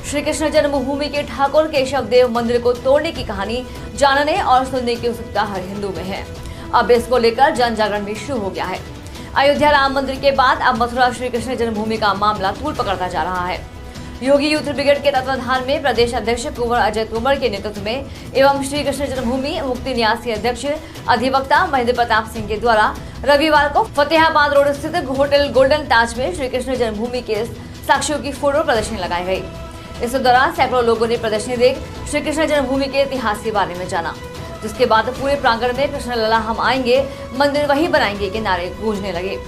श्री कृष्ण जन्मभूमि के ठाकुर केशव देव मंदिर को तोड़ने की कहानी जानने और सुनने की उत्सुकता हर हिंदू में है। अब इसको लेकर जन जागरण भी शुरू हो गया है। अयोध्या राम मंदिर के बाद अब मथुरा श्री कृष्ण जन्मभूमि का मामला तूल पकड़ता जा रहा है। योगी यूथ ब्रिगेड के तत्वाधान में प्रदेश अध्यक्ष कुंवर अजय तोमर के नेतृत्व में एवं श्री कृष्ण जन्मभूमि मुक्ति न्यास के अध्यक्ष अधिवक्ता महेंद्र प्रताप सिंह के द्वारा रविवार को फतेहाबाद रोड स्थित होटल गोल्डन ताज में श्री कृष्ण जन्मभूमि के साक्षियों की फोटो प्रदर्शनी लगाई गई। इस दौरान सैकड़ों लोगों ने प्रदर्शनी देख श्री कृष्ण जन्मभूमि के इतिहास के बारे में जाना, जिसके बाद पूरे प्रांगण में कृष्ण लला हम आएंगे, मंदिर वही बनाएंगे के नारे गूंजने लगे।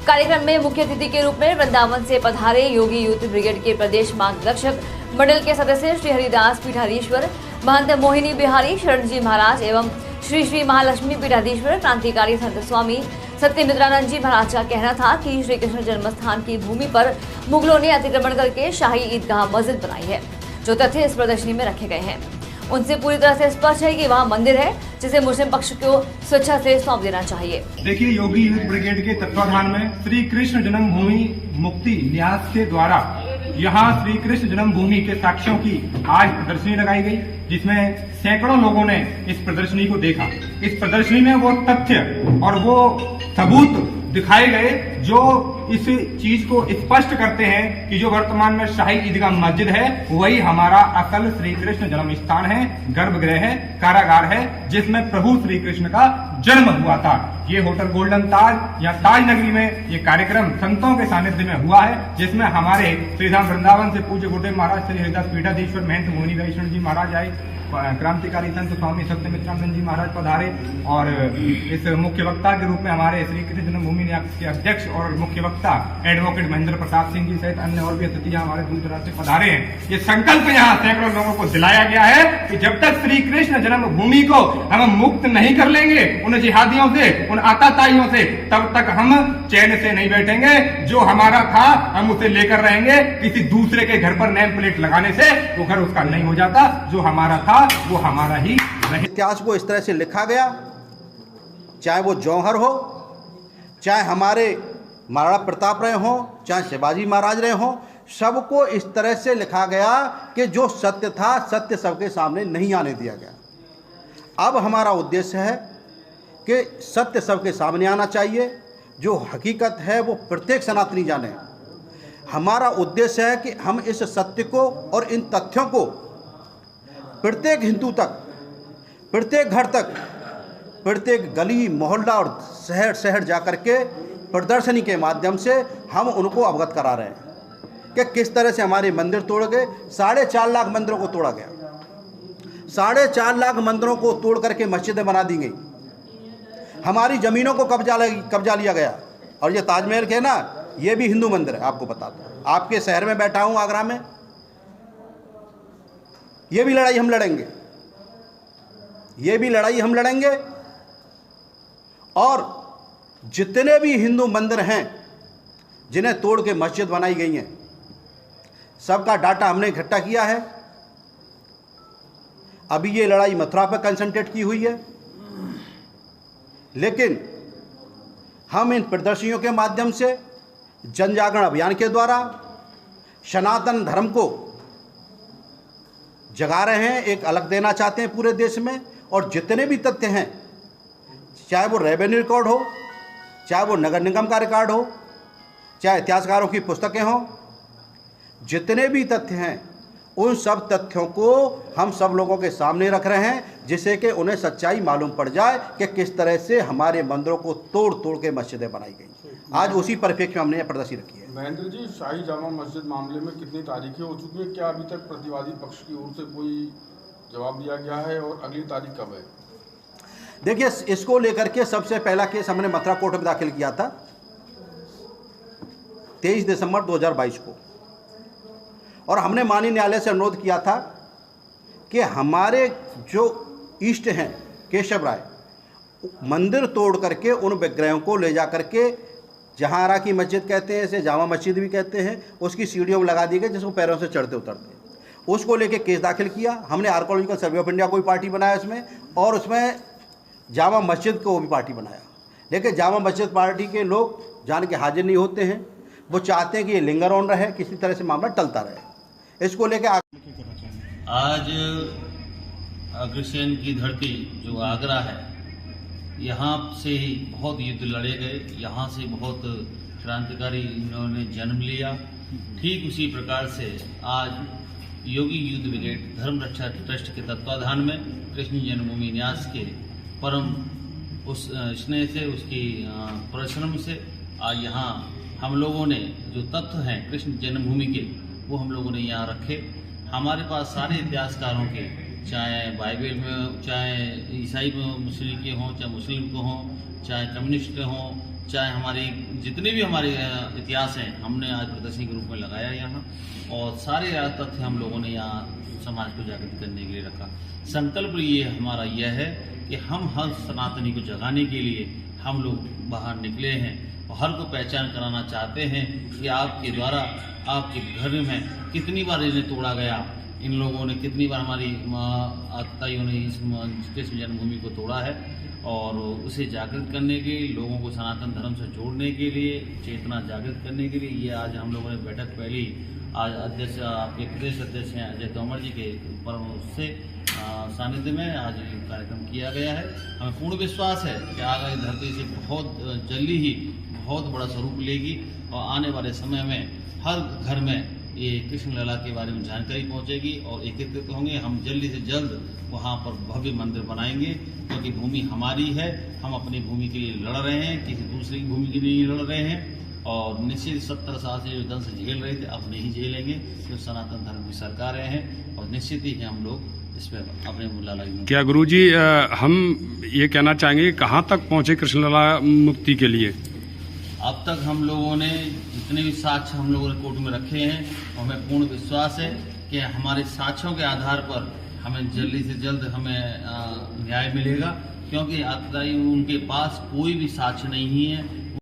कार्यक्रम में मुख्य अतिथि के रूप में वृंदावन से पधारे योगी यूथ ब्रिगेड के प्रदेश मार्गदर्शक मंडल के सदस्य श्री हरिदास पीठाधीश्वर, महंत मोहिनी बिहारी शरण जी महाराज एवं श्री श्री महालक्ष्मी पीठाधीश्वर क्रांतिकारी संत स्वामी सत्यमित्रानंद जी महाराज का कहना था कि श्री कृष्ण जन्म स्थान की भूमि पर मुगलों ने अतिक्रमण करके शाही ईदगाह मस्जिद बनाई है। जो तथ्य इस प्रदर्शनी में रखे गए हैं उनसे पूरी तरह से स्पष्ट है कि वहाँ मंदिर है जिसे मुस्लिम पक्ष को स्वेच्छा से सौंप देना चाहिए। देखिए, योगी यूथ ब्रिगेड के तत्वाधान में श्री कृष्ण जन्मभूमि मुक्ति न्यास के द्वारा यहाँ श्री कृष्ण जन्मभूमि के साक्ष्यों की आज प्रदर्शनी लगाई गई, जिसमें सैकड़ों लोगों ने इस प्रदर्शनी को देखा। इस प्रदर्शनी में वो तथ्य और वो सबूत दिखाए गए जो इस चीज को स्पष्ट करते हैं कि जो वर्तमान में शाही ईदगाह मस्जिद है वही हमारा असल श्री कृष्ण जन्म स्थान है, गर्भगृह है, कारागार है, जिसमें प्रभु श्री कृष्ण का जन्म हुआ था। ये होटल गोल्डन ताज या ताज नगरी में ये कार्यक्रम संतों के सानिध्य में हुआ है, जिसमें हमारे श्रीधाम वृंदावन से पूज्य गुरुदेव महाराज श्री हरिदास पीठाधीश्वर महंत मोहिनी बिहारी जी महाराज आए, क्रांतिकारी संत स्वामी सत्यमित्रानंद जी महाराज पधारे और इस मुख्य वक्ता के रूप में हमारे श्री कृष्ण जन्मभूमि न्यास के अध्यक्ष और मुख्य वक्ता एडवोकेट महेंद्र प्रताप सिंह जी सहित अन्य और भी अतिथि हमारे दूर दराज से पधारे हैं। ये संकल्प यहाँ सैकड़ों लोगों को दिलाया गया है कि जब तक श्री कृष्ण जन्मभूमि को हम मुक्त नहीं कर लेंगे उन जिहादियों से, उन आताताइयों से, तब तक हम चैन से नहीं बैठेंगे। जो हमारा था हम उसे लेकर रहेंगे। किसी दूसरे के घर पर नेम प्लेट लगाने से वो घर उसका नहीं हो जाता। जो हमारा था वो हमारा ही रहे। इतिहास को इस तरह से लिखा गया, चाहे वो जौहर हो, चाहे हमारे महाराणा प्रताप रहे हों, चाहे शिवाजी महाराज रहे हों, सबको इस तरह से लिखा गया कि जो सत्य था सत्य सबके सामने नहीं आने दिया गया। अब हमारा उद्देश्य है कि सत्य सबके सामने आना चाहिए, जो हकीकत है वो प्रत्येक सनातनी जाने। हमारा उद्देश्य है कि हम इस सत्य को और इन तथ्यों को प्रत्येक हिंदू तक, प्रत्येक घर तक, प्रत्येक गली मोहल्ला और शहर शहर जा कर के प्रदर्शनी के माध्यम से हम उनको अवगत करा रहे हैं कि किस तरह से हमारे मंदिर तोड़ गए। 4.5 लाख मंदिरों को तोड़ा गया, 4.5 लाख मंदिरों को तोड़ करके मस्जिदें बना दी गई। हमारी ज़मीनों को कब्जा लिया गया। और ये ताजमहल के ना, ये भी हिंदू मंदिर है, आपको बताता हूँ। आपके शहर में बैठा हूँ आगरा में, ये भी लड़ाई हम लड़ेंगे, ये भी लड़ाई हम लड़ेंगे। और जितने भी हिंदू मंदिर हैं जिन्हें तोड़ के मस्जिद बनाई गई हैं, सबका डाटा हमने इकट्ठा किया है। अभी ये लड़ाई मथुरा पर कंसंट्रेट की हुई है, लेकिन हम इन प्रदर्शनियों के माध्यम से, जन जागरण अभियान के द्वारा सनातन धर्म को जगा रहे हैं, एक अलग देना चाहते हैं पूरे देश में। और जितने भी तथ्य हैं, चाहे वो रेवेन्यू रिकॉर्ड हो, चाहे वो नगर निगम का रिकॉर्ड हो, चाहे इतिहासकारों की पुस्तकें हों, जितने भी तथ्य हैं उन सब तथ्यों को हम सब लोगों के सामने रख रहे हैं, जिससे कि उन्हें सच्चाई मालूम पड़ जाए कि किस तरह से हमारे मंदिरों को तोड़ तोड़ के मस्जिदें बनाई गई। आज उसी परिप्रेक्ष्य में हमने यह प्रदर्शनी रखी है। महेंद्र जी, शाही जामा मस्जिद मामले में कितनी तारीखें हो चुकी है? क्या अभी तक प्रतिवादी पक्ष की ओर से कोई जवाब दिया गया है और अगली तारीख कब है? देखिए, इसको लेकर के सबसे पहला केस हमने मथुरा कोर्ट में दाखिल किया था 23 दिसंबर 2022 को। और हमने माननीय न्यायालय से अनुरोध किया था कि हमारे जो इष्ट हैं केशव राय, मंदिर तोड़ करके उन विग्रहों को ले जा करके, जहाँ आरा की मस्जिद कहते हैं, इसे जामा मस्जिद भी कहते हैं, उसकी सीढ़ियों में लगा दी गई जिसको पैरों से चढ़ते उतरते। उसको लेके केस दाखिल किया। हमने आर्कोलॉजिकल सर्वे ऑफ इंडिया को भी पार्टी बनाया उसमें, और उसमें जामा मस्जिद को भी पार्टी बनाया। लेकिन जामा मस्जिद पार्टी के लोग जान के हाजिर नहीं होते हैं। वो चाहते हैं कि ये लिंगर ऑन रहे, किसी तरह से मामला टलता रहे। इसको लेकर आज अग्रसेन की धरती जो आगरा है, यहाँ से ही बहुत युद्ध लड़े गए, यहाँ से बहुत क्रांतिकारी इन्होंने जन्म लिया। ठीक उसी प्रकार से आज योगी यूथ ब्रिगेड धर्म रक्षा ट्रस्ट के तत्वाधान में कृष्ण जन्मभूमि न्यास के परम उस स्नेह से, उसकी परिश्रम से आज यहाँ हम लोगों ने जो तत्व हैं कृष्ण जन्मभूमि के, वो हम लोगों ने यहाँ रखे। हमारे पास सारे इतिहासकारों के, चाहे बाइबल में, चाहे ईसाई मुस्लिम के हों, चाहे मुस्लिम को हों, चाहे कम्युनिस्ट के हों, चाहे हमारे जितने भी हमारे इतिहास हैं, हमने आज प्रदर्शनी के रूप में लगाया यहाँ। और सारे तथ्य हम लोगों ने यहाँ समाज को जागृत करने के लिए रखा। संकल्प ये हमारा यह है कि हम हर सनातनी को जगाने के लिए हम लोग बाहर निकले हैं और हर को पहचान कराना चाहते हैं कि आपके द्वारा आपके घर में कितनी बार इन्हें तोड़ा गया, इन लोगों ने कितनी बार हमारी आत्ताइयों ने इस कृष्ण जन्मभूमि को तोड़ा है। और उसे जागृत करने के लिए, लोगों को सनातन धर्म से जोड़ने के लिए, चेतना जागृत करने के लिए ये आज हम लोगों ने बैठक पहली आज अध्यक्ष, आपके प्रदेश अध्यक्ष हैं अजय तोमर जी के परम से सानिध्य में आज ये कार्यक्रम किया गया है। हमें पूर्ण विश्वास है कि आगे धरती से बहुत जल्दी ही बहुत बड़ा स्वरूप लेगी और आने वाले समय में हर घर में ये कृष्ण लला के बारे में जानकारी पहुंचेगी और एकत्रित होंगे। हम जल्दी से जल्द वहां पर भव्य मंदिर बनाएंगे, क्योंकि भूमि हमारी है, हम अपनी भूमि के लिए लड़ रहे हैं, किसी दूसरे की भूमि के लिए लड़ रहे हैं। और निश्चित 70 साल से जो दंश झेल रहे थे अब नहीं झेलेंगे, जो सनातन धर्म की सरकारें हैं और निश्चित ही हम लोग इस पर अपने लड़ाई में। क्या गुरुजी हम ये कहना चाहेंगे कहाँ तक पहुँचे कृष्ण लला मुक्ति के लिए? अब तक हम लोगों ने जितने भी साक्ष्य हम लोगों ने कोर्ट में रखे हैं, हमें पूर्ण विश्वास है कि हमारे साक्ष्यों के आधार पर हमें जल्दी से जल्द हमें न्याय मिलेगा, क्योंकि उनके पास कोई भी साक्ष्य नहीं है।